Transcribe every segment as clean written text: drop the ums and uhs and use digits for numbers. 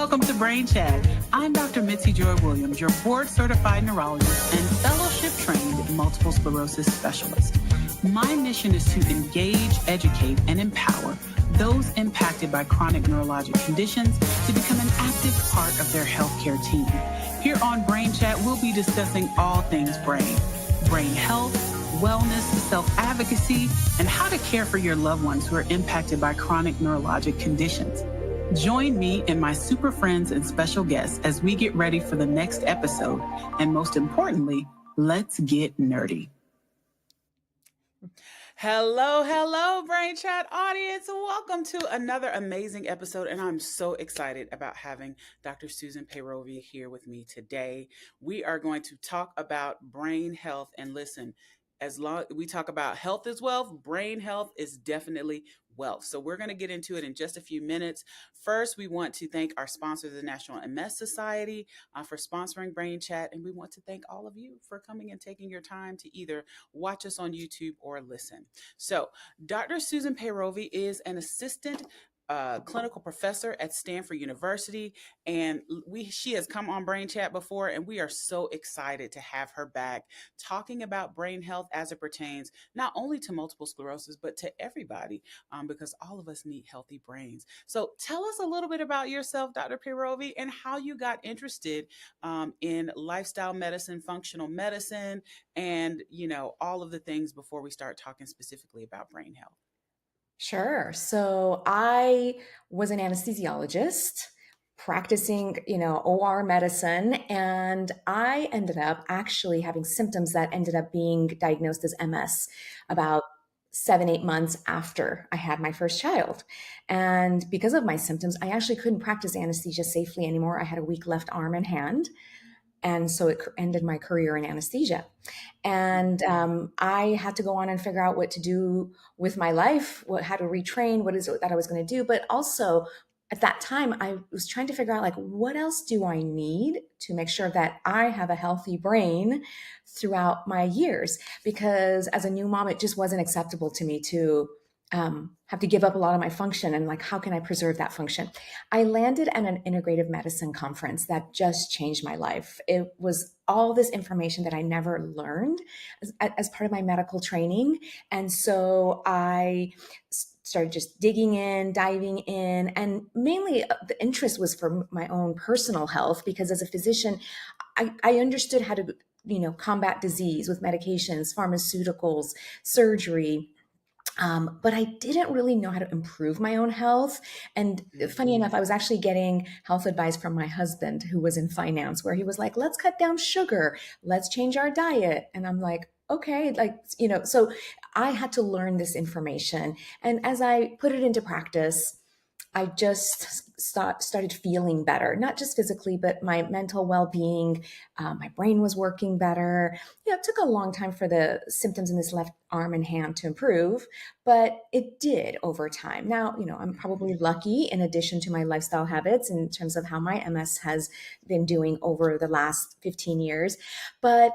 Welcome to Brain Chat. I'm Dr. Mitzi Joy Williams, your board-certified neurologist and fellowship-trained multiple sclerosis specialist. My mission is to engage, educate, and empower those impacted by chronic neurologic conditions to become an active part of their healthcare team. Here on Brain Chat, we'll be discussing all things brain health, wellness, self-advocacy, and how to care for your loved ones who are impacted by chronic neurologic conditions. Join me and my super friends and special guests as we get ready for the next episode. And most importantly, let's get nerdy. Hello, Brain Chat audience. Welcome to another amazing episode. And I'm so excited about having Dr. Susan Payrovi here with me today. We are going to talk about brain health. And listen, as long we talk about health is wealth, brain health is definitely wealth. So we're going to get into it in just a few minutes. First, we want to thank our sponsor, the National MS Society, for sponsoring Brain Chat. And we want to thank all of you for coming and taking your time to either watch us on YouTube or listen. So Dr. Susan Payrovi is an assistant clinical professor at Stanford University, and she has come on Brain Chat before, and we are so excited to have her back talking about brain health as it pertains not only to multiple sclerosis, but to everybody, because all of us need healthy brains. So tell us a little bit about yourself, Dr. Payrovi, and how you got interested in lifestyle medicine, functional medicine, and all of the things before we start talking specifically about brain health. Sure. So I was an anesthesiologist practicing, OR medicine, and I ended up actually having symptoms that ended up being diagnosed as MS about 7-8 months after I had my first child. And because of my symptoms, I actually couldn't practice anesthesia safely anymore. I had a weak left arm and hand. And so it ended my career in anesthesia. And I had to go on and figure out what to do with my life, how to retrain, what is it that I was going to do. But also at that time, I was trying to figure out, what else do I need to make sure that I have a healthy brain throughout my years? Because as a new mom, it just wasn't acceptable to me to have to give up a lot of my function, and how can I preserve that function? I landed at an integrative medicine conference that just changed my life. It was all this information that I never learned as part of my medical training. And so I started just digging in, diving in, and mainly the interest was for my own personal health, because as a physician, I understood how to, combat disease with medications, pharmaceuticals, surgery. But I didn't really know how to improve my own health. And funny enough, I was actually getting health advice from my husband, who was in finance, where he was like, let's cut down sugar, let's change our diet. And I'm like, okay, so I had to learn this information. And as I put it into practice, I just started feeling better, not just physically, but my mental well-being. My brain was working better. It took a long time for the symptoms in this left arm and hand to improve, but it did over time. Now, I'm probably lucky in addition to my lifestyle habits in terms of how my MS has been doing over the last 15 years. But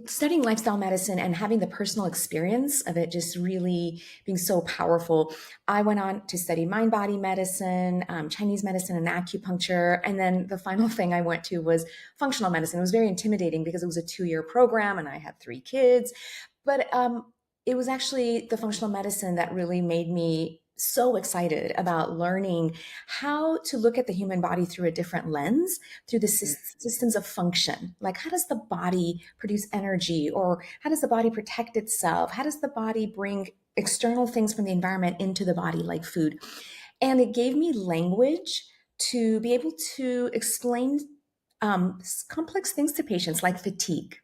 studying lifestyle medicine and having the personal experience of it just really being so powerful. I went on to study mind-body medicine, Chinese medicine, and acupuncture. And then the final thing I went to was functional medicine. It was very intimidating because it was a 2-year program and I had 3 kids. But it was actually the functional medicine that really made me so excited about learning how to look at the human body through a different lens, through the systems of function. Like, how does the body produce energy, or how does the body protect itself? How does the body bring external things from the environment into the body, like food? And it gave me language to be able to explain complex things to patients, like fatigue,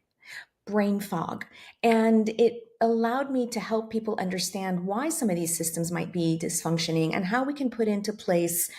brain fog. And it allowed me to help people understand why some of these systems might be dysfunctioning and how we can put into place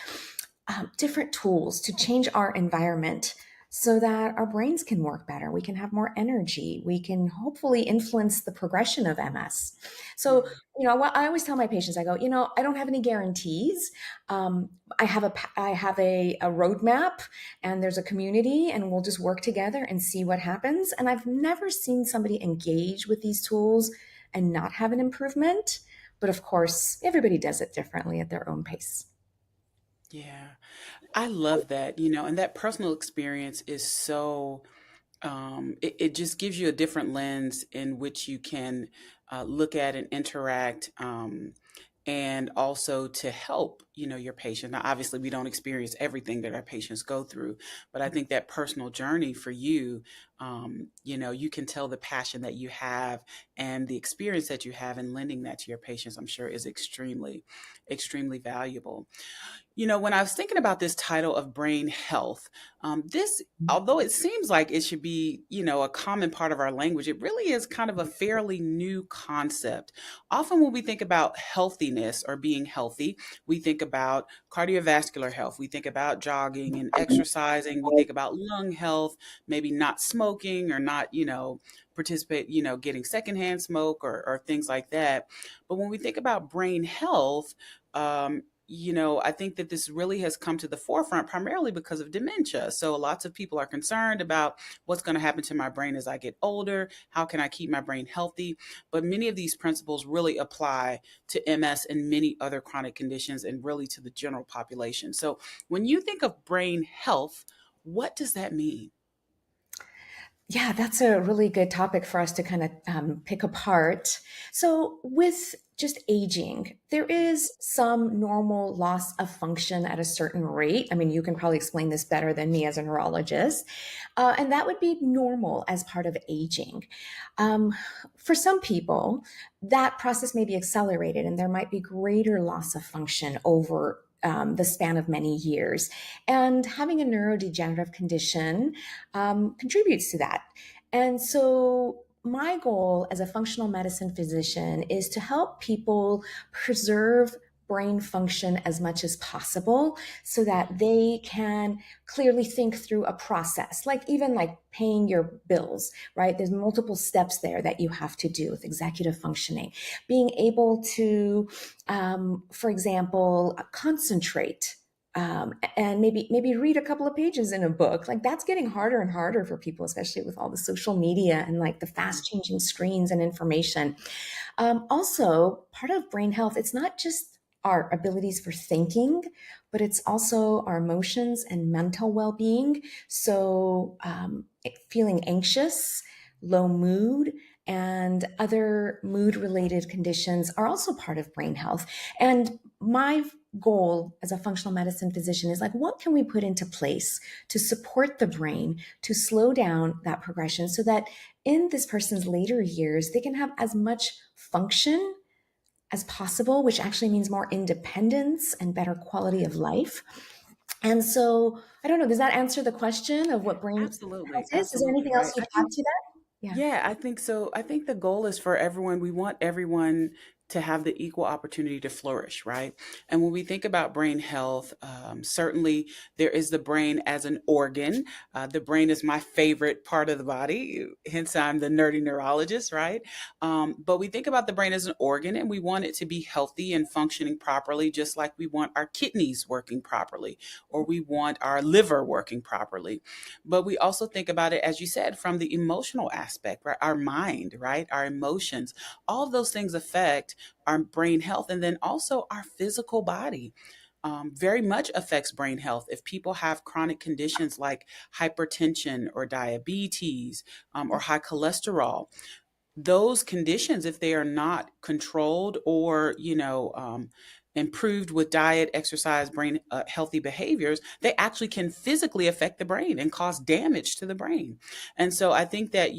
different tools to change our environment so that our brains can work better. We can have more energy. We can hopefully influence the progression of MS. So, I always tell my patients, I go, I don't have any guarantees. I have a roadmap, and there's a community, and we'll just work together and see what happens. And I've never seen somebody engage with these tools and not have an improvement. But of course, everybody does it differently at their own pace. Yeah. I love that, and that personal experience is so it just gives you a different lens in which you can look at and interact, and also to help your patient. Now obviously we don't experience everything that our patients go through, but I think that personal journey for you, you can tell the passion that you have and the experience that you have in lending that to your patients, I'm sure is extremely, extremely valuable. When I was thinking about this title of brain health, this, although it seems like it should be, a common part of our language, it really is kind of a fairly new concept. Often when we think about healthiness or being healthy, we think about cardiovascular health, we think about jogging and exercising, we think about lung health, maybe not smoking or not, participate, getting secondhand smoke or things like that. But when we think about brain health, I think that this really has come to the forefront primarily because of dementia. So lots of people are concerned about what's going to happen to my brain as I get older. How can I keep my brain healthy? But many of these principles really apply to MS and many other chronic conditions and really to the general population. So when you think of brain health, what does that mean? Yeah, that's a really good topic for us to kind of pick apart. So, with just aging, there is some normal loss of function at a certain rate. I mean, you can probably explain this better than me as a neurologist. And that would be normal as part of aging. Um, for some people, that process may be accelerated and there might be greater loss of function over the span of many years. And having a neurodegenerative condition contributes to that. And so, my goal as a functional medicine physician is to help people preserve brain function as much as possible so that Mhm. they can clearly think through a process, like even like paying your bills, right? There's multiple steps there that you have to do with executive functioning. Being able to, for example, concentrate, and maybe read a couple of pages in a book. Like that's getting harder and harder for people, especially with all the social media and like the Yeah. fast changing screens and information. Also, part of brain health, it's not just our abilities for thinking, but it's also our emotions and mental well being. So, feeling anxious, low mood, and other mood related conditions are also part of brain health. And my goal as a functional medicine physician is like, what can we put into place to support the brain to slow down that progression so that in this person's later years, they can have as much function as possible, which actually means more independence and better quality of life. And so, I don't know, does that answer the question of what brain health Absolutely. is? Is there Absolutely anything else right. you'd I add think to that? Yeah. Yeah, I think so. I think the goal is for everyone, we want everyone to have the equal opportunity to flourish, right? And when we think about brain health, certainly there is the brain as an organ. The brain is my favorite part of the body, hence I'm the nerdy neurologist, right? But we think about the brain as an organ and we want it to be healthy and functioning properly, just like we want our kidneys working properly or we want our liver working properly. But we also think about it, as you said, from the emotional aspect, right? Our mind, right? Our emotions, all of those things affect our brain health and then also our physical body. Very much affects brain health. If people have chronic conditions like hypertension or diabetes, or high cholesterol, those conditions, if they are not controlled or improved with diet, exercise, brain healthy behaviors, they actually can physically affect the brain and cause damage to the brain. And so I think that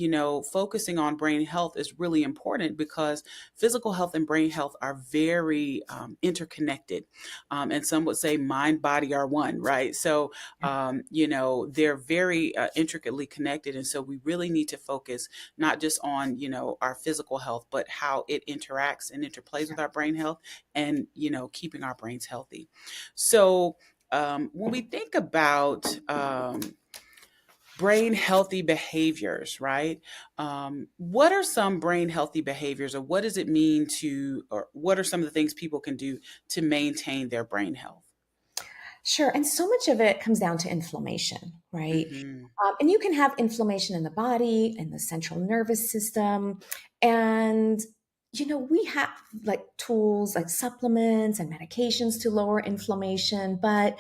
focusing on brain health is really important because physical health and brain health are very interconnected, and some would say mind body are one, right? So they're very intricately connected, and so we really need to focus not just on our physical health, but how it interacts and interplays with our brain health and keeping our brains healthy. So when we think about brain healthy behaviors, right? What are some brain healthy behaviors, or what does it mean to, or what are some of the things people can do to maintain their brain health? Sure. And so much of it comes down to inflammation, right? Hmm. And you can have inflammation in the body, in the central nervous system. And We have like tools like supplements and medications to lower inflammation, but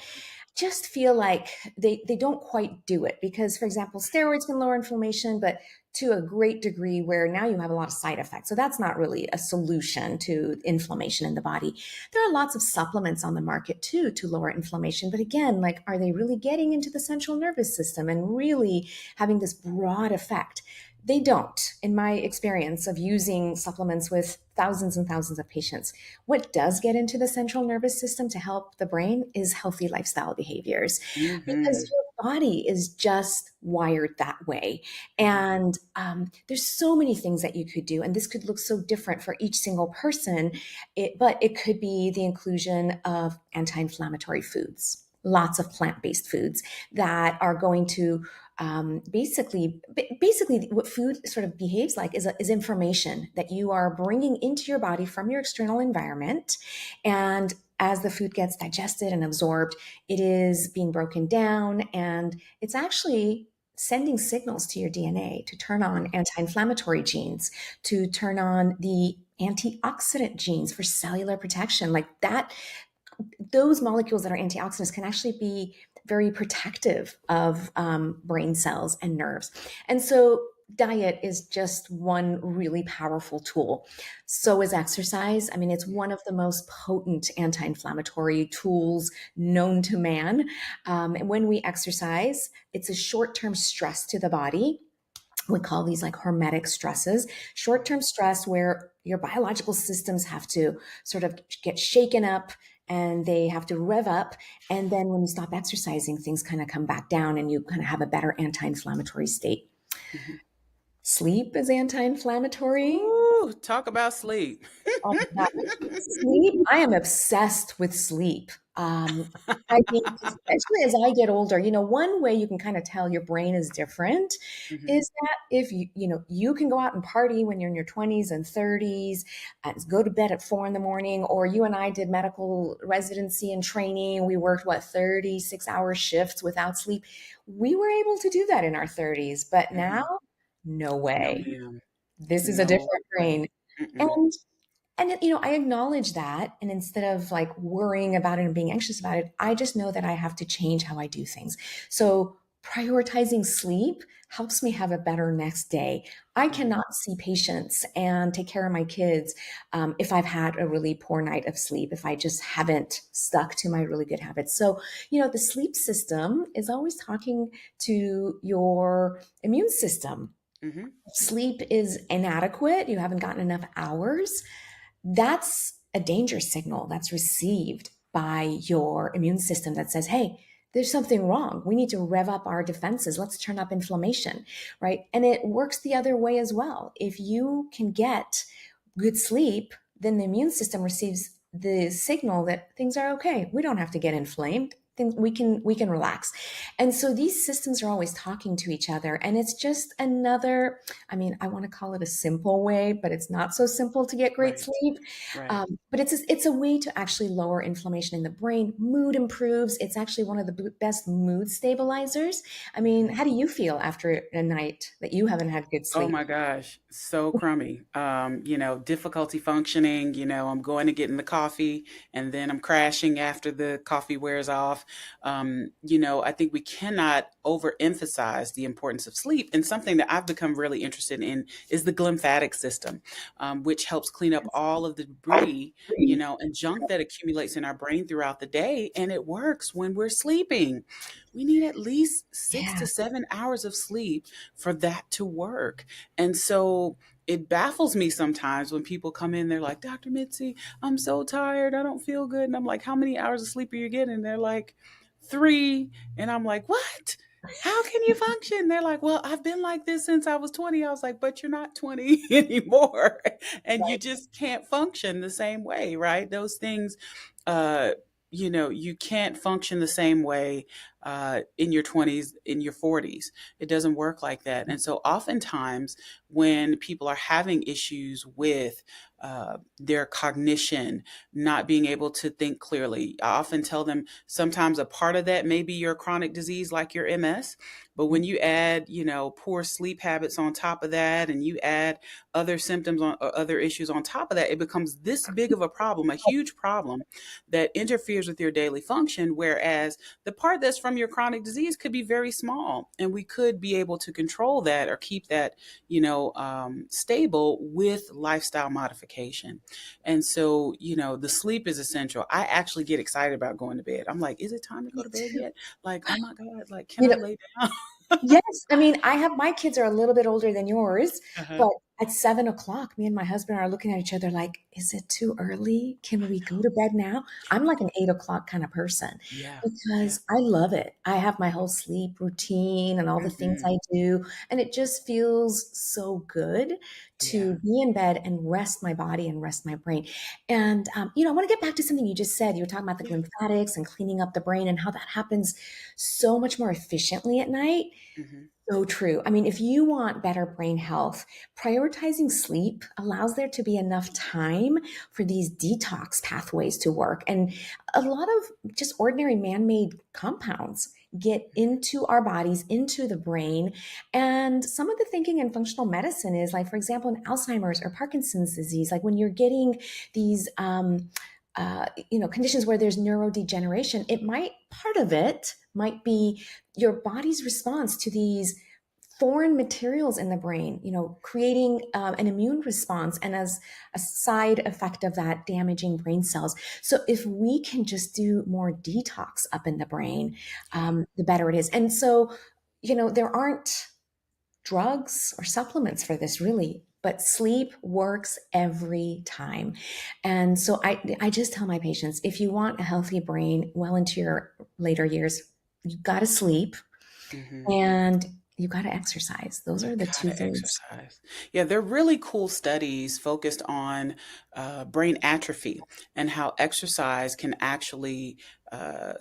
just feel like they don't quite do it because, for example, steroids can lower inflammation, but to a great degree where now you have a lot of side effects. So that's not really a solution to inflammation in the body. There are lots of supplements on the market too to lower inflammation. But again, like, are they really getting into the central nervous system and really having this broad effect? They don't, in my experience of using supplements with thousands and thousands of patients. What does get into the central nervous system to help the brain is healthy lifestyle behaviors because Mm-hmm. your body is just wired that way. Mm-hmm. And there's so many things that you could do. And this could look so different for each single person. But it could be the inclusion of anti inflammatory foods. Lots of plant-based foods that are going to basically what food sort of behaves like is information that you are bringing into your body from your external environment, and as the food gets digested and absorbed, it is being broken down and it's actually sending signals to your DNA to turn on anti-inflammatory genes, to turn on the antioxidant genes for cellular protection. Like that, those molecules that are antioxidants can actually be very protective of brain cells and nerves. And so diet is just one really powerful tool. So is exercise. I mean, it's one of the most potent anti-inflammatory tools known to man. And when we exercise, it's a short-term stress to the body. We call these like hormetic stresses, short-term stress where your biological systems have to sort of get shaken up and they have to rev up. And then when you stop exercising, things kind of come back down and you kind of have a better anti-inflammatory state. Mm-hmm. Sleep is anti-inflammatory. Ooh, talk about sleep. Oh my God. Sleep, I am obsessed with sleep. I think, especially as I get older, one way you can kind of tell your brain is different Mm-hmm. is that if you can go out and party when you're in your 20s and 30s and go to bed at 4 in the morning, or you and I did medical residency and training. We worked, 36-hour shifts without sleep. We were able to do that in our 30s, but Mm-hmm. now, no No, way. ma'am. This is a No different way. brain. Mm-mm. And I acknowledge that. And instead of like worrying about it and being anxious about it, I just know that I have to change how I do things. So prioritizing sleep helps me have a better next day. I Mm-hmm. cannot see patients and take care of my kids if I've had a really poor night of sleep, if I just haven't stuck to my really good habits. So, the sleep system is always talking to your immune system. Mm-hmm. Sleep is inadequate, you haven't gotten enough hours, that's a danger signal that's received by your immune system that says, hey, there's something wrong. We need to rev up our defenses. Let's turn up inflammation, right? And it works the other way as well. If you can get good sleep, then the immune system receives the signal that things are okay. We don't have to get inflamed. Things we can relax. And so these systems are always talking to each other. And it's just another, I mean, I want to call it a simple way, but it's not so simple to get great Right. sleep. Right. But it's a way to actually lower inflammation in the brain. Mood improves. It's actually one of the best mood stabilizers. I mean, Mm-hmm. how do you feel after a night that you haven't had good Oh sleep? my gosh, so crummy. Difficulty functioning. I'm going to get in the coffee and then I'm crashing after the coffee wears off. I think we cannot overemphasize the importance of sleep. And something that I've become really interested in is the glymphatic system, which helps clean up all of the debris, and junk that accumulates in our brain throughout the day. And it works when we're sleeping. We need at least six Yeah. to 7 hours of sleep for that to work. And so it baffles me sometimes when people come in, they're like, Dr. Mitzi, I'm so tired. I don't feel good. And I'm like, how many hours of sleep are you getting? They're like, 3. And I'm like, what? How can you function? They're like, well, I've been like this since I was 20. I was like, but you're not 20 anymore. And you Right. just can't function the same way, right? Those things, you can't function the same way in your 20s, in your 40s. It doesn't work like that. And so, oftentimes, when people are having issues with their cognition, not being able to think clearly, I often tell them sometimes a part of that may be your chronic disease, like your MS. But when you add, poor sleep habits on top of that, and you add other symptoms or other issues on top of that, it becomes this big of a problem, a huge problem that interferes with your daily function. Whereas the part that's from your chronic disease could be very small, and we could be able to control that or keep that, stable with lifestyle modification. And so, the sleep is essential. I actually get excited about going to bed. I'm like, is it time to go Me to bed too. yet? Like, oh my God, like, can You I know, lay down? yes. I mean, I have my kids are a little bit older than yours, Uh-huh. but at 7 o'clock, me and my husband are looking at each other like, is it too early? Can we go to bed now? I'm like an 8 o'clock kind of person Yeah. Yeah. because I love it. I have my whole sleep routine and all the things Hmm. I do. And it just feels so good Yeah. to be in bed and rest my body and rest my brain. And, I want to get back to something you just said. You were talking about the Yeah. lymphatics and cleaning up the brain and how that happens so much more efficiently at night. Hmm. So true. I mean, if you want better brain health, prioritizing sleep allows there to be enough time for these detox pathways to work. And a lot of just ordinary man made compounds get into our bodies, into the brain. And some of the thinking in functional medicine is like, for example, in Alzheimer's or Parkinson's disease, like when you're getting these, conditions where there's neurodegeneration, it might, part of it might be your body's response to these foreign materials in the brain, creating an immune response, and as a side effect of that, damaging brain cells. So if we can just do more detox up in the brain, Yeah. the better it is. And so, there aren't drugs or supplements for this really, but sleep works every time. And so I just tell my patients, if you want a healthy brain well into your later years, you got to sleep Hmm. and you got to exercise. Those You are the two gotta things. exercise. Yeah, they're really cool studies focused on brain atrophy and how exercise can actually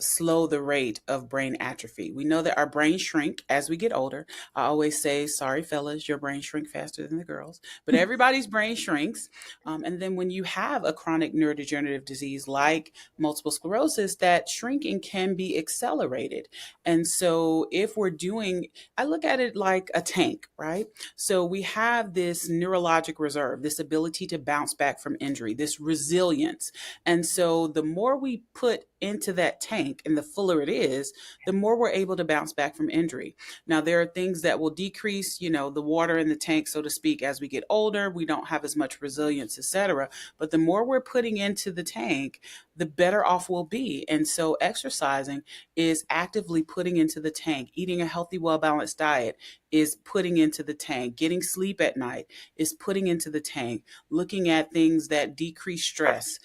slow the rate of brain atrophy. We know that our brains shrink as we get older. I always say, sorry, fellas, your brain shrink faster than the girls, but everybody's brain shrinks. And then when you have a chronic neurodegenerative disease like multiple sclerosis, that shrinking can be accelerated. And so if we're doing, I look at it like a tank, right? So we have this neurologic reserve, this ability to bounce back from injury, this resilience. And so the more we put into that tank and the fuller it is, the more we're able to bounce back from injury. Now, there are things that will decrease, the water in the tank, so to speak, as we get older. We don't have as much resilience, etc. But the more we're putting into the tank, the better off we'll be. And so exercising is actively putting into the tank. Eating a healthy, well balanced diet is putting into the tank. Getting sleep at night is putting into the tank. Looking at things that decrease stress,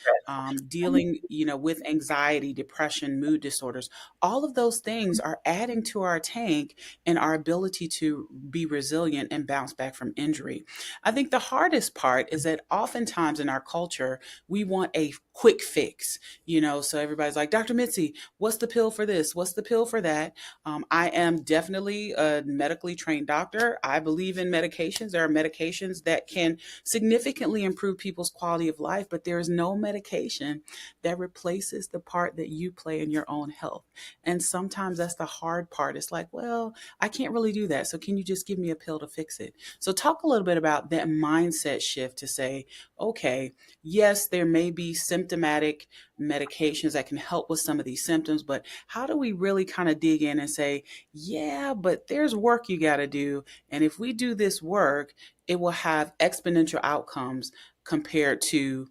dealing, with anxiety, depression, mood disorders. All of those things are adding to our tank and our ability to be resilient and bounce back from injury. I think the hardest part is that oftentimes in our culture, we want a quick fix, so everybody's like, Dr. Mitzi, what's the pill for this? What's the pill for that? I am definitely a medically trained doctor. I believe in medications. There are medications that can significantly improve people's quality of life, but there is no medication that replaces the part that you play in your own health. And sometimes that's the hard part. It's like, well, I can't really do that. So can you just give me a pill to fix it? So talk a little bit about that mindset shift to say, okay, yes, there may be symptomatic medications that can help with some of these symptoms, but how do we really kind of dig in and say, yeah, but there's work you got to do. And if we do this work, it will have exponential outcomes compared to,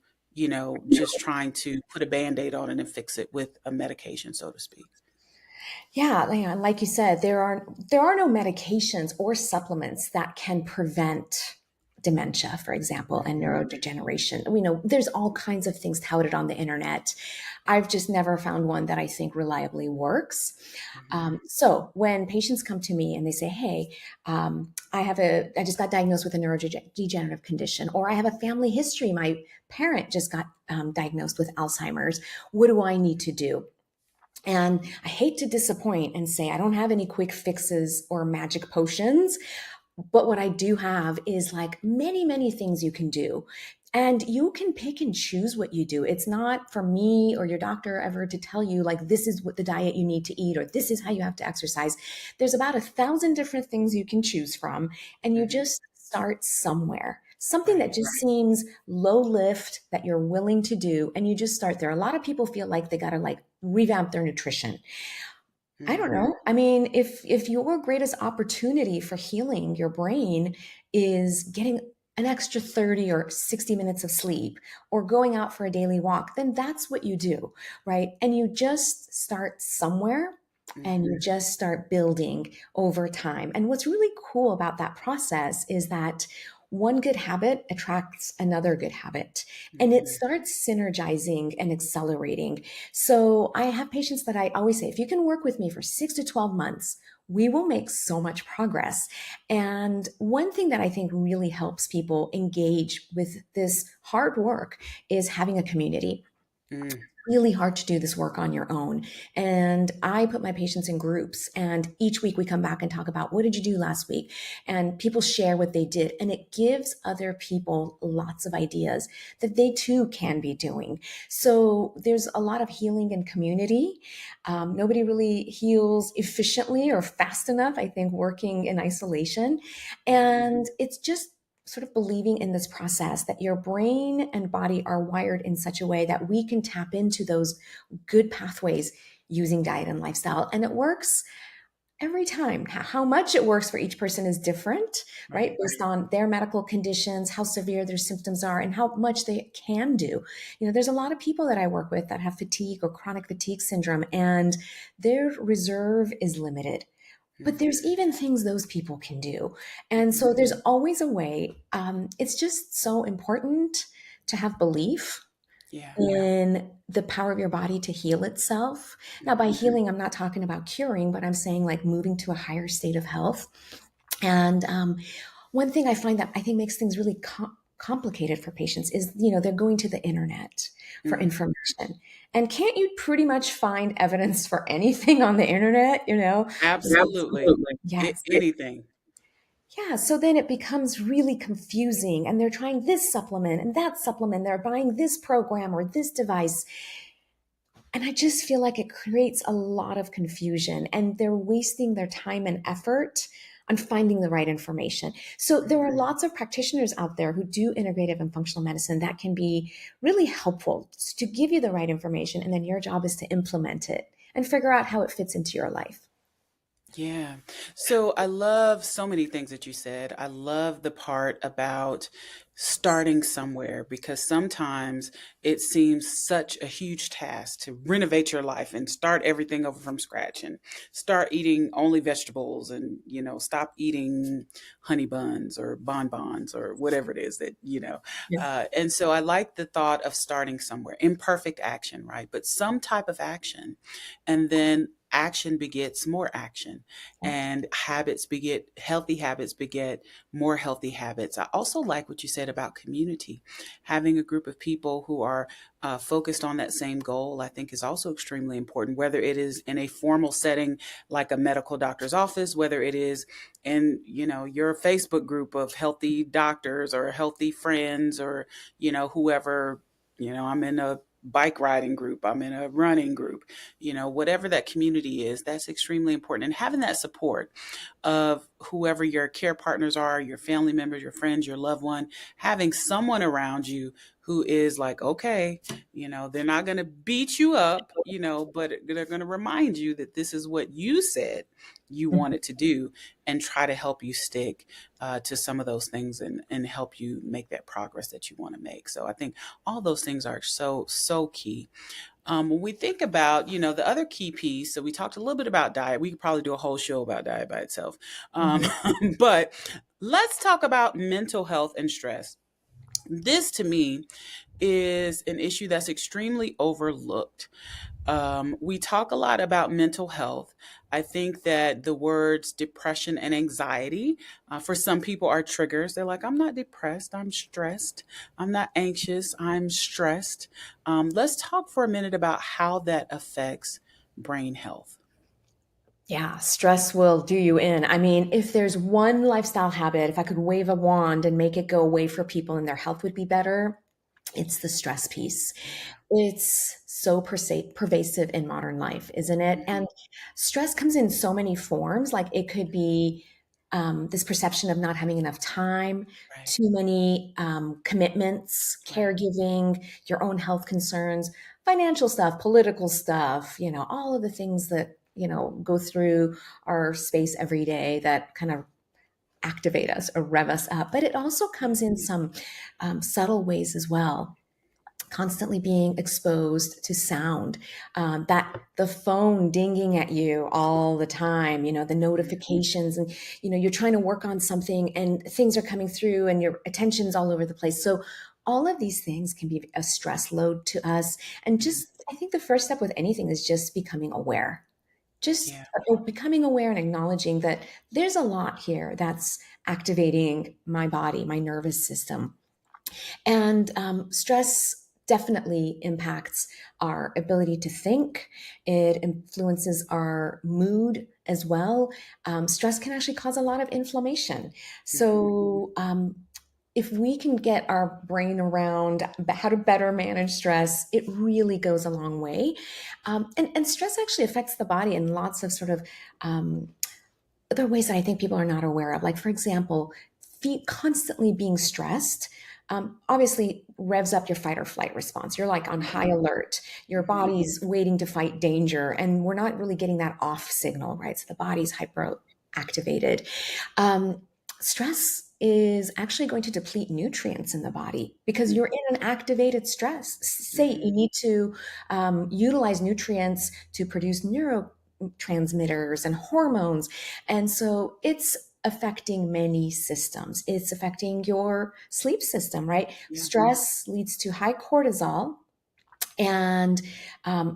just trying to put a band aid on it and fix it with a medication, so to speak. Yeah, like you said, there are no medications or supplements that can prevent dementia, for example, and Hmm. neurodegeneration. We know there's all kinds of things touted on the internet. I've just never found one that I think reliably works. Hmm. So when patients come to me and they say, "Hey, I just got diagnosed with a neurodegenerative condition, or I have a family history. My parent just got diagnosed with Alzheimer's. What do I need to do?" And I hate to disappoint and say I don't have any quick fixes or magic potions, but what I do have is like many, many things you can do. And you can pick and choose what you do. It's not for me or your doctor ever to tell you, like, this is what the diet you need to eat, or this is how you have to exercise. There's about 1,000 different things you can choose from. And you Hmm. just start somewhere. Something that Right. just seems low lift that you're willing to do. And you just start there. A lot of people feel like they got to like revamp their nutrition. I don't Mm, know. I mean, if your greatest opportunity for healing your brain is getting an extra 30 or 60 minutes of sleep or going out for a daily walk, then that's what you do, right? And you just start somewhere and hmm. you just start building over time. And what's really cool about that process is that one good habit attracts another good habit and it Hmm. starts synergizing and accelerating. So I have patients that I always say, if you can work with me for 6 to 12 months, we will make so much progress. And one thing that I think really helps people engage with this hard work is having a community. Mm, Really hard to do this work on your own. And I put my patients in groups, and each week we come back and talk about what did you do last week? And people share what they did. And it gives other people lots of ideas that they too can be doing. So there's a lot of healing in community. Nobody really heals efficiently or fast enough, I think, working in isolation. hmm. And it's just sort of believing in this process that your brain and body are wired in such a way that we can tap into those good pathways using diet and lifestyle. And it works every time. How much it works for each person is different, right? Right. Based on their medical conditions, how severe their symptoms are, and how much they can do. You know, there's a lot of people that I work with that have fatigue or chronic fatigue syndrome, and their reserve is limited. But Hmm. there's even things those people can do. And Hmm. so there's always a way. It's just so important to have belief Yeah. in the power of your body to heal itself. Now, by Hmm. healing, I'm not talking about curing, but I'm saying like moving to a higher state of health. And one thing I find that I think makes things really complicated for patients is, you know, they're going to the internet for Hmm. information. And can't you pretty much find evidence for anything on the internet, you know? Absolutely. Absolutely. Yes. Anything. Yeah, so then it becomes really confusing, and they're trying this supplement and that supplement, they're buying this program or this device. And I just feel like it creates a lot of confusion, and they're wasting their time and effort on finding the right information. So there Hmm. are lots of practitioners out there who do integrative and functional medicine that can be really helpful to give you the right information, and then your job is to implement it and figure out how it fits into your life. Yeah. So I love so many things that you said. I love the part about starting somewhere because sometimes it seems such a huge task to renovate your life and start everything over from scratch and start eating only vegetables and, stop eating honey buns or bonbons or whatever it is that. Yeah. And so I like the thought of starting somewhere, imperfect action, right? But some type of action. And then action begets more action and healthy habits beget more healthy habits. I also like what you said about community. Having a group of people who are focused on that same goal, I think, is also extremely important, whether it is in a formal setting like a medical doctor's office, whether it is in, your Facebook group of healthy doctors or healthy friends or, whoever, I'm in a bike riding group, I'm in a running group, whatever that community is, that's extremely important. And having that support of whoever your care partners are, your family members, your friends, your loved one, having someone around you who is like, okay, they're not going to beat you up, but they're going to remind you that this is what you said you wanted to do and try to help you stick to some of those things and help you make that progress that you want to make. So I think all those things are so, so key. When we think about, the other key piece, so we talked a little bit about diet. We could probably do a whole show about diet by itself. Um, Mhm. but let's talk about mental health and stress. This to me is an issue that's extremely overlooked. We talk a lot about mental health. I think that the words depression and anxiety for some people are triggers. They're like, I'm not depressed, I'm stressed. I'm not anxious, I'm stressed. Let's talk for a minute about how that affects brain health? Yeah, stress will do you in. I mean, if there's one lifestyle habit, if I could wave a wand and make it go away for people and their health would be better, it's the stress piece. Yeah. It's so pervasive in modern life, isn't it? Hmm. And stress comes in so many forms. Like it could be this perception of not having enough time, Right. too many commitments, Right. caregiving, your own health concerns, financial stuff, political stuff, all of the things that, go through our space every day that kind of activate us or rev us up. But it also Yeah. comes in some subtle ways as well, constantly being exposed to sound, that the phone dinging at you all the time, the Mhm. notifications, and you're trying to work on something and things are coming through and your attention's all over the place. So all of these things can be a stress load to us. And Mhm. just, I think the first step with anything is just becoming aware. Just Yeah. becoming aware and acknowledging that there's a lot here that's activating my body, my nervous system. And stress definitely impacts our ability to think. It influences our mood as well. Stress can actually cause a lot of inflammation. Mhm. So, if we can get our brain around how to better manage stress, it really goes a long way. And stress actually affects the body in lots of sort of um, other ways that I think people are not aware of. Like, for example, constantly being stressed obviously revs up your fight or flight response. You're like on high Mhm. alert. Your Mhm. body's waiting to fight danger, and we're not really getting that off signal, right? So the body's hyper activated. Um, Stress is actually going to deplete nutrients in the body because you're in an activated stress. Say you Mhm. need to utilize nutrients to produce neurotransmitters and hormones. And so it's affecting many systems. It's affecting your sleep system, right? Yeah. Stress leads to high cortisol, and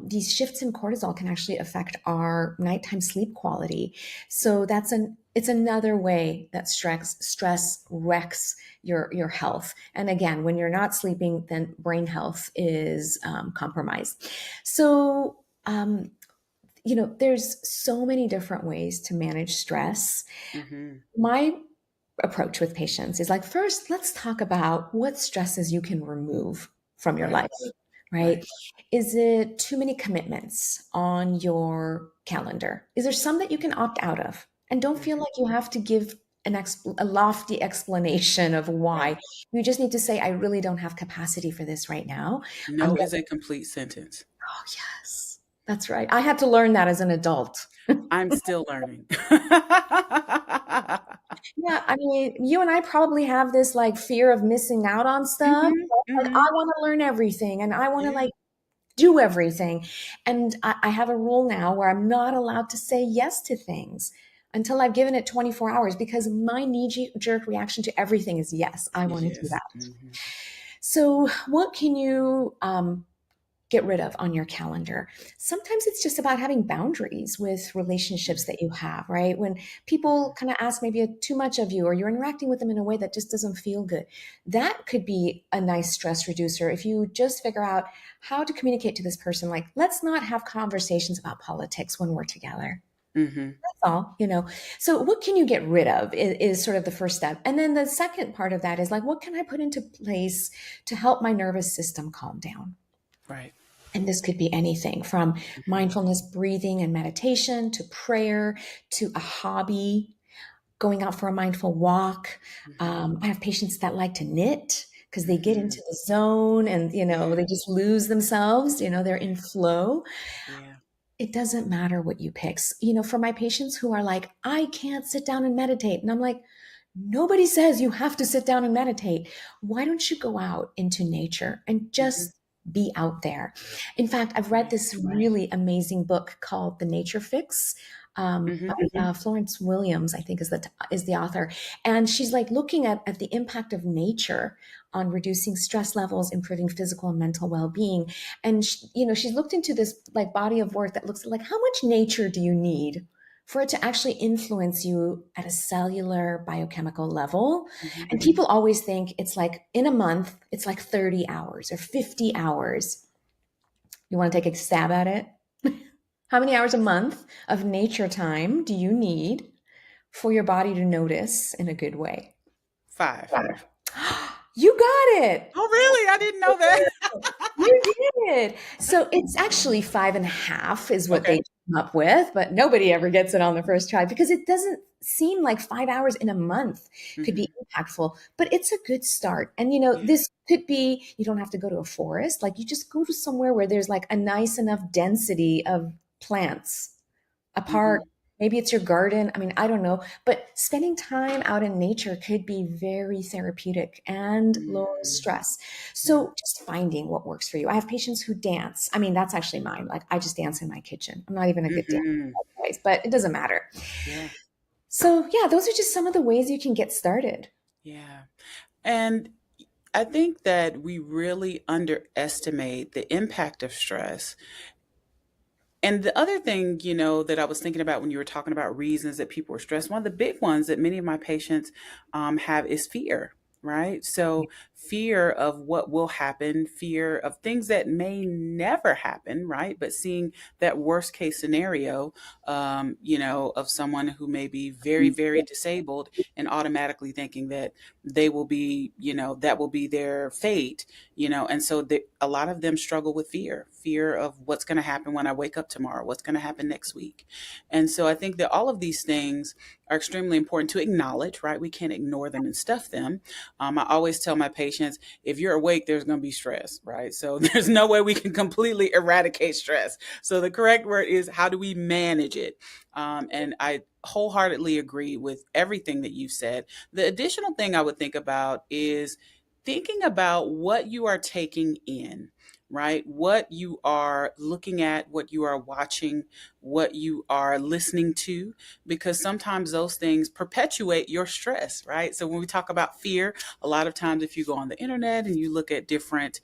these shifts in cortisol can actually affect our nighttime sleep quality. So it's another way that stress wrecks your health. And again, when you're not sleeping, then brain health is compromised. So there's so many different ways to manage stress. Mhm. My approach with patients is like, first, let's talk about what stresses you can remove from your Right. life, right? Right. Is it too many commitments on your calendar? Is there some that you can opt out of? And don't feel Mhm. like you have to give a lofty explanation of why. Right. You just need to say, I really don't have capacity for this right now. I'm No going is a complete sentence. Oh, yes. That's right. I had to learn that as an adult. I'm still learning. Yeah, I mean, you and I probably have this like fear of missing out on stuff. Mhm. Like, I Mhm. want to learn everything and I want to Yeah. like do everything. And I have a rule now where I'm not allowed to say yes to things until I've given it 24 hours because my knee jerk reaction to everything is yes, I Yes, want to do yes. that. Mhm. So, what can you get rid of on your calendar? Sometimes it's just about having boundaries with relationships that you have, right? When people kind of ask maybe too much of you or you're interacting with them in a way that just doesn't feel good, that could be a nice stress reducer if you just figure out how to communicate to this person. Like, let's not have conversations about politics when we're together. Mhm. That's all. So what can you get rid of is sort of the first step. And then the second part of that is like, what can I put into place to help my nervous system calm down? Right. And this could be anything from Mhm. mindfulness, breathing, and meditation to prayer to a hobby, going out for a mindful walk. Mhm. I have patients that like to knit because they get Mhm. into the zone and, Yeah. they just lose themselves, they're Yeah. in flow. Yeah. It doesn't matter what you pick. For my patients who are like, I can't sit down and meditate. And I'm like, nobody says you have to sit down and meditate. Why don't you go out into nature and Mhm. just be out there? In fact, I've read Right. this really amazing book called The Nature Fix. By Mhm. Florence Williams, I think is the author, and she's like looking at the impact of nature on reducing stress levels, improving physical and mental well-being. And she's looked into this like body of work that looks like how much nature do you need for it to actually influence you at a cellular biochemical level. Mhm. And people always think it's like in a month, it's like 30 hours or 50 hours. You want to take a stab at it? How many hours a month of nature time do you need for your body to notice in a good way? 5. 5. You got it. Oh, really? I didn't know that. You did. So it's actually 5.5 is what Okay. they come up with, but nobody ever gets it on the first try because it doesn't seem like 5 hours in a month could be Hmm. impactful, but it's a good start. And Yeah. this could be, you don't have to go to a forest, like you just go to somewhere where there's like a nice enough density of plants, a park. Hmm. Maybe it's your garden. I mean, I don't know. But spending time out in nature could be very therapeutic and lower Hmm. stress. Yeah. So just finding what works for you. I have patients who dance. I mean, that's actually mine. Like I just dance in my kitchen. I'm not even a good dancer, Hmm. anyways, but it doesn't matter. Yeah. So yeah, those are just some of the ways you can get started. Yeah. And I think that we really underestimate the impact of stress. And the other thing, that I was thinking about when you were talking about reasons that people are stressed, one of the big ones that many of my patients have is fear, right? So, fear of what will happen, fear of things that may never happen, right? But seeing that worst case scenario, of someone who may be very, very disabled and automatically thinking that they will be, that will be their fate, and so a lot of them struggle with fear of what's going to happen when I wake up tomorrow, what's going to happen next week. And so I think that all of these things are extremely important to acknowledge, right? We can't ignore them and stuff them. I always tell my patients, if you're awake, there's going to be stress, right? So there's no way we can completely eradicate stress. So the correct word is, how do we manage it? And I wholeheartedly agree with everything that you've said. The additional thing I would think about is thinking about what you are taking in, right? What you are looking at, what you are watching, what you are listening to, because sometimes those things perpetuate your stress, right? So when we talk about fear, a lot of times if you go on the internet and you look at different,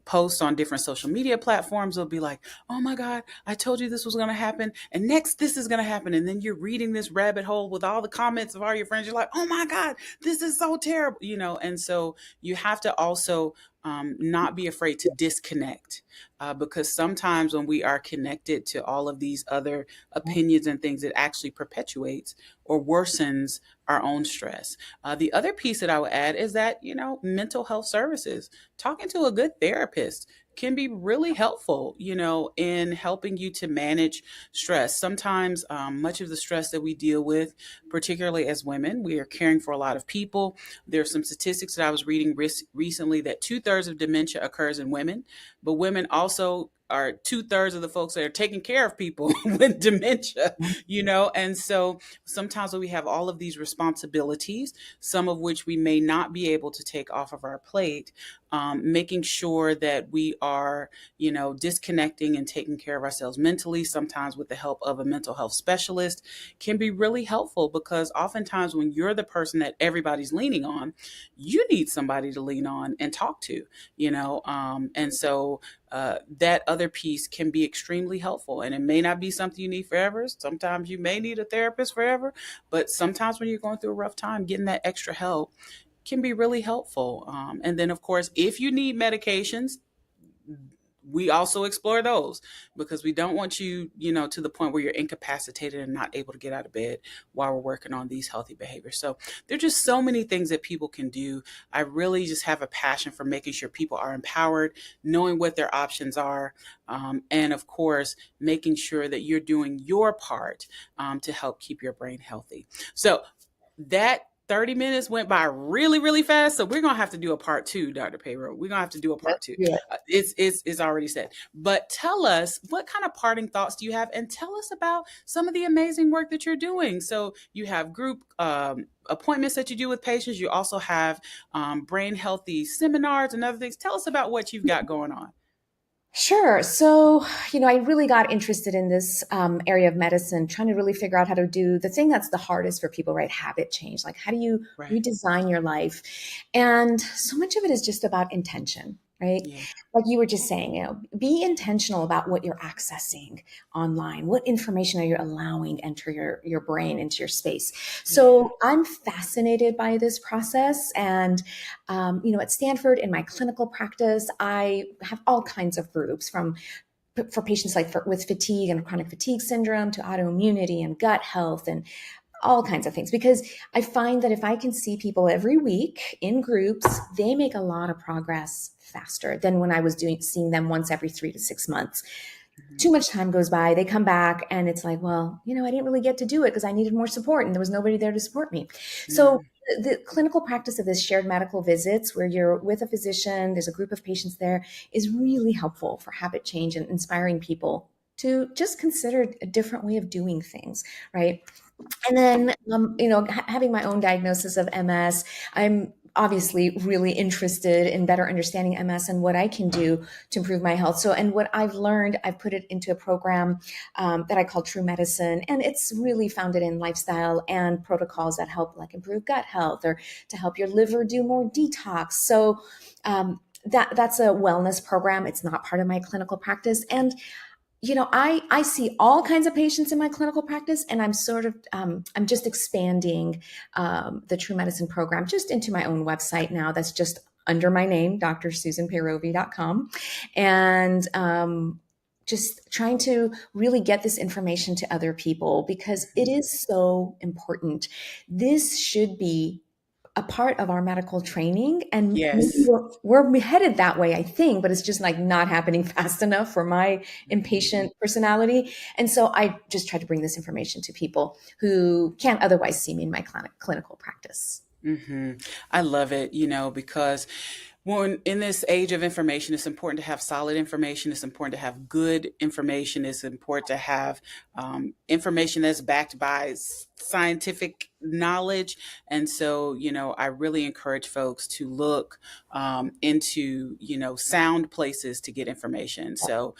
posts on different social media platforms, it'll be like, oh my God, I told you this was going to happen. And next, this is going to happen. And then you're reading this rabbit hole with all the comments of all your friends. You're like, oh my God, this is so terrible, And so you have to also not be afraid to disconnect, because sometimes when we are connected to all of these other opinions and things, it actually perpetuates or worsens our own stress. The other piece that I would add is that, mental health services, talking to a good therapist can be really helpful, in helping you to manage stress. Sometimes much of the stress that we deal with, particularly as women, we are caring for a lot of people. There are some statistics that I was reading recently that 2/3 of dementia occurs in women, but women also are 2/3 of the folks that are taking care of people with dementia, And so sometimes when we have all of these responsibilities, some of which we may not be able to take off of our plate, making sure that we are, disconnecting and taking care of ourselves mentally, sometimes with the help of a mental health specialist, can be really helpful, because oftentimes when you're the person that everybody's leaning on, you need somebody to lean on and talk to, and so that other piece can be extremely helpful. And it may not be something you need forever. Sometimes you may need a therapist forever, but sometimes when you're going through a rough time, getting that extra help can be really helpful. And then, of course, if you need medications, we also explore those, because we don't want you, to the point where you're incapacitated and not able to get out of bed while we're working on these healthy behaviors. So there are just so many things that people can do. I really just have a passion for making sure people are empowered, knowing what their options are, and of course, making sure that you're doing your part to help keep your brain healthy. So that 30 minutes went by really, really fast. So we're gonna have to do a part two, Dr. Payroll. We're gonna have to do a Let's part two. do it. It's already said. But tell us, what kind of parting thoughts do you have, and tell us about some of the amazing work that you're doing. So you have group appointments that you do with patients. You also have brain healthy seminars and other things. Tell us about what you've got going on. Sure. So, I really got interested in this area of medicine, trying to really figure out how to do the thing that's the hardest for people, right? Habit change. Like, how do you Right. redesign your life? And so much of it is just about intention, right? Yeah. Like you were just saying, be intentional about what you're accessing online. What information are you allowing enter your brain, into your space? Yeah. So I'm fascinated by this process. And at Stanford in my clinical practice, I have all kinds of groups from for patients like with fatigue and chronic fatigue syndrome to autoimmunity and gut health and all kinds of things, because I find that if I can see people every week in groups, they make a lot of progress faster than when I was seeing them once every 3 to 6 months. Mhm. Too much time goes by, they come back and it's like, well, I didn't really get to do it because I needed more support and there was nobody there to support me. So Mhm. the clinical practice of this shared medical visits where you're with a physician, there's a group of patients there, is really helpful for habit change and inspiring people to just consider a different way of doing things, right? And then, having my own diagnosis of MS, I'm obviously really interested in better understanding MS and what I can do to improve my health. So, and what I've learned, I've put it into a program that I call True Medicine, and it's really founded in lifestyle and protocols that help, like, improve gut health or to help your liver do more detox. So, that's a wellness program. It's not part of my clinical practice, and I see all kinds of patients in my clinical practice, and I'm sort of I'm just expanding the True Medicine program just into my own website now. That's just under my name, drsusanpayrovi.com, and just trying to really get this information to other people because it Mhm. is so important. This should be a part of our medical training, and maybe Yes. we're headed that way, I think, but it's just like not happening fast enough for my Mhm. impatient personality. And so I just try to bring this information to people who can't otherwise see me in my clinical practice. Hmm. I love it, because when in this age of information, it's important to have solid information. It's important to have good information. It's important to have information that's backed by scientific knowledge. And so, I really encourage folks to look into, sound places to get information. So,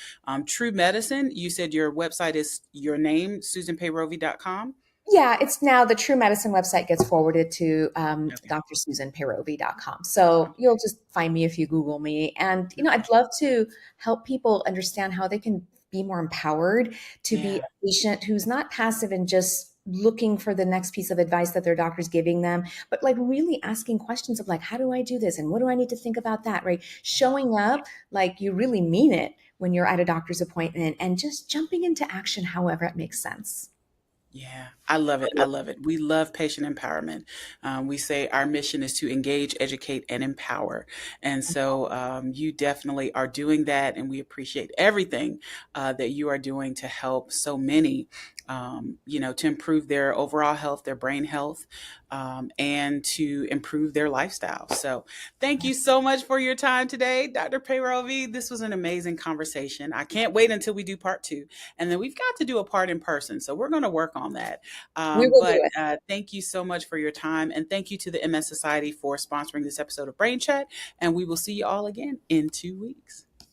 True Medicine, you said your website is your name, susanpayrovi.com. Yeah, it's now the True Medicine website gets forwarded to Okay. drsusanpayrovi.com. So you'll just find me if you Google me. And, Okay. I'd love to help people understand how they can be more empowered to be Yeah. a patient who's not passive and just looking for the next piece of advice that their doctor's giving them, but like really asking questions of like, how do I do this? And what do I need to think about that? Right. Showing up like you really mean it when you're at a doctor's appointment and just jumping into action however it makes sense. Yeah, I love it. I love it. We love patient empowerment. We say our mission is to engage, educate, and empower. And so you definitely are doing that. And we appreciate everything that you are doing to help so many, to improve their overall health, their brain health, and to improve their lifestyle. So thank you so much for your time today, Dr. Payrovi. This was an amazing conversation. I can't wait until we do part two. And then we've got to do a part in person. So we're going to work on that. We will do But it. thank you so much for your time. And thank you to the MS Society for sponsoring this episode of Brain Chat. And we will see you all again in 2 weeks.